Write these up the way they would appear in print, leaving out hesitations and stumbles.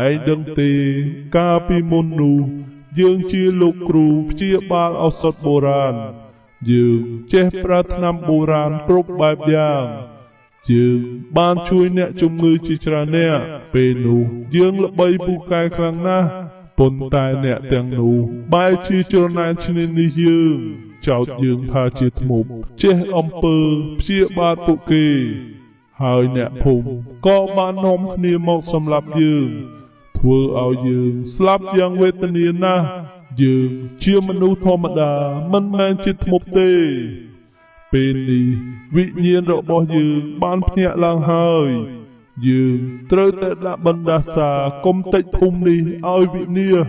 ឯងដឹងទេកាលពីមុននោះយើងជាលោកគ្រូព្យាបាលឱសថបុរាណយើងចេះប្រើថ្នាំបុរាណគ្រប់បែបយ៉ាងយើងបានជួយអ្នកជំងឺជាច្រើនអ្នកពេលនោះយើងល្បីពូកែខ្លាំងណាស់ប៉ុន្តែអ្នកទាំងនោះបែរជាច្រណែនឈ្នានីសយើងចោទយើងថាជាធ្មប់ចេះអំពើព្យាបាលពួកគេហើយអ្នកភូមិក៏បាននាំគ្នាមកសម្លាប់យើងធ្វើឲ្យយើងស្លាប់យ៉ាងវេទនាណាស់យើងជាមនុស្សធម្មតាមិនមែនជាធ្មប់ទេពេលនេះវិញ្ញាណរបស់យើងបានភ្ញាក់ឡើងហើយយើងត្រូវតែដាក់បណ្ដាសាកុំតិចភូមិនេះឲ្យវិនាស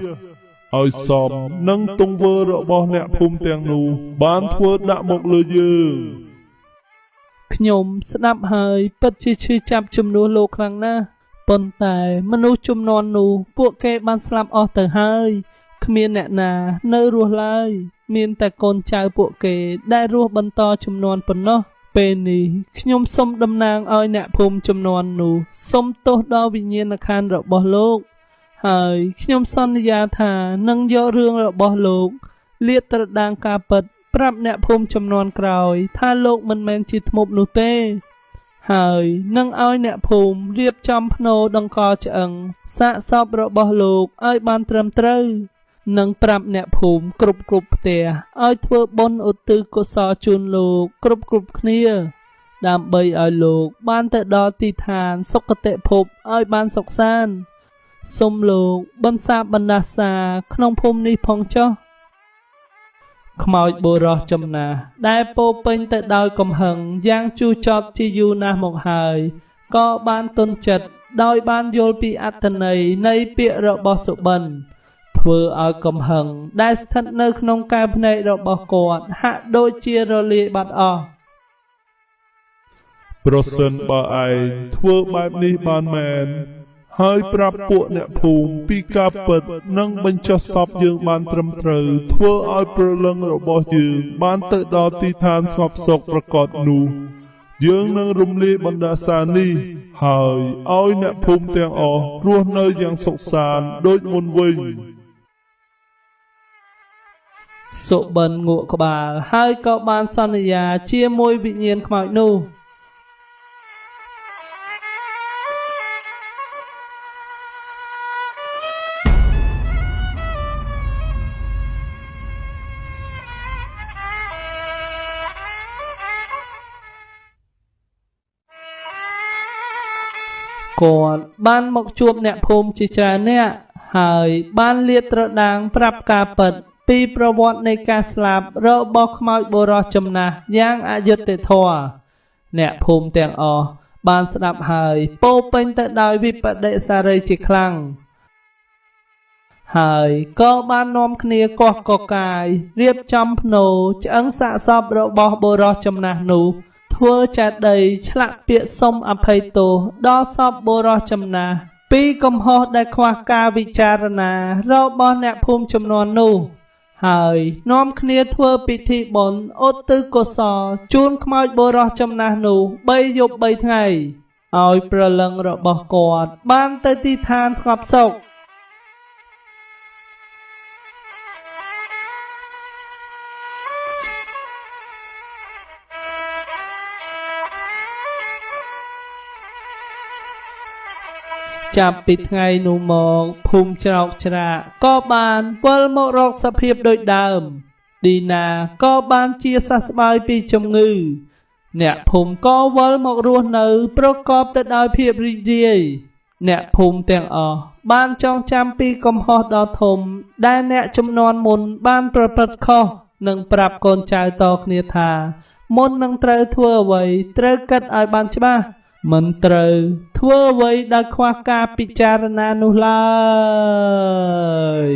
ឲ្យសមនឹងទង្វើរបស់អ្នកភូមិទាំងនោះបានធ្វើដាក់មកលើយើងខ្ញុំស្ដាប់ហើយពិតជាឈឺចាប់ជំនួសលោកខ្លាំងណាស់ប៉ុន្តែមនុស្សជំនាន់នោះពួកគេបានស្លាប់អស់ទៅហើយគ្មានអ្នកណានៅរស់ឡើយមានតែកូនចៅពួកគេដែលរស់បន្តជំនាន់ប៉ុណ្ណោះពេលនេះខ្ញុំសូមតំណាងឲ្យអ្នកភូមិជំនាន់នោះសូមទោសដល់វិញ្ញាណក្ខន្ធរបស់លោកហើយខ្ញុំសន្យាថានឹងយករឿងរបស់លោកលាតត្រដាងការពិតប្រាប់អ្នកភូមិជំនាន់ក្រោយថាលោកមិនមែនជាធ្មប់នោះទេហើយនឹងឲ្យអ្នកភូមិរៀបចំភ្នូរដង្កល់ឆ្អឹងសាកសពរបស់លោកឲ្យបានត្រឹមត្រូវនិងប្រាប់អ្នកភូមិគ្រប់ផ្ទះឲ្យធ្វើបុណ្យឧទ្ទិសកុសលជូនលោកគ្រប់គ្នាដើម្បីឲ្យលោកបានទៅដល់ទីឋានសុគតិភពឲ្យបានសុខសាន្តសូមលោកបន្សាបបណ្ដាសាក្នុងភូមិនេះផងចុះខ្មោចបុរសចំណាស់ដែលពោពេញទៅដោយកំហឹងយ៉ាងជូរចត់ជាយូរណាស់មកហើយក៏បានទន់ចិត្តដោយបានយល់ពីអត្ថន័យនៃពាក្យរបស់សុបិនធ្វើឲ្យកំហឹងដែលស្ថិតនៅក្នុងកែវភ្នែករបស់គាត់ហាក់ដូចជារលាយបាត់អស់ប្រសិនបើឯងធ្វើបែបនេះបានមែនហើយប្រាប់ពួកអ្នកភូមិពីការពិតនិងបញ្ចុះសពយើងបានត្រឹមត្រូវធ្វើឲ្យព្រលឹងរបស់យើងបានទៅដល់ទីឋានស្ងប់សុខប្រកបនោះយើងនឹងរំលាយបណ្ដាសានេះហើយឲ្យអ្នកភូមិទាំងអស់រស់នៅយ៉ាងសុខសាន្តដូចមុនវិញសុបិនងក់ក្បាលហើយក៏បានសន្យាជាមួយវិញ្ញាណខ្មោចនោះគាត់បានមកជួបអ្នកភូមិជាច្រើនអ្នកហើយបានលាតត្រដាងប្រាប់ការពិតពីប្រវត្តិនៃការស្លាប់របស់ខ្មោចបុរសចំណាស់យ៉ាងអយុត្តិធម៌អ្នកភូមិទាំងអស់បានស្ដាប់ហើយពោពេញទៅដោយវិប្បដិសារីជាខ្លាំងហើយក៏បាននាំគ្នាកោះកកាយរៀបចំភ្នូរឆ្អឹងសាកសពរបស់បុរសចំណាស់នោះធ្វើចេតិយឆ្លាក់ពាក្យសុំអភ័យទោសដល់សពបុរសចំណាស់ពីកំហុសដែលខ្វះការវិចារណារបស់អ្នកភូមិចំនួននោះហើយនាំគ្នាធ្វើពិធីបុណ្យឧទ្ទិសកុសលជូនខ្មោចបុរសចំណាស់នោះ3យប់3ថ្ងៃឲ្យព្រលឹងរបស់គាត់បានទៅទីឋានស្ងប់សុខចាប់ពីថ្ងៃនោះមកភូមិច្រោកច្រាកក៏បានវិលមករកសភាពដូចដើមឌីណាក៏បានជាសះស្បើយពីជំងឺអ្នកភូមិក៏វិលមករស់នៅប្រកបទៅដោយភាពរីករាយអ្នកភូមិទាំងអស់បានចងចាំពីកំហុសដ៏ធំដែលអ្នកជំនាន់មុនបានប្រព្រឹត្តខុសនិងប្រាប់កូនចៅតគ្នាថាមុននឹងត្រូវធ្វើអ្វីត្រូវគិតឲ្យបានច្បាស់មិនត្រូវធ្វើអ្វីដោយខ្វះការពិចារណានោះឡើយ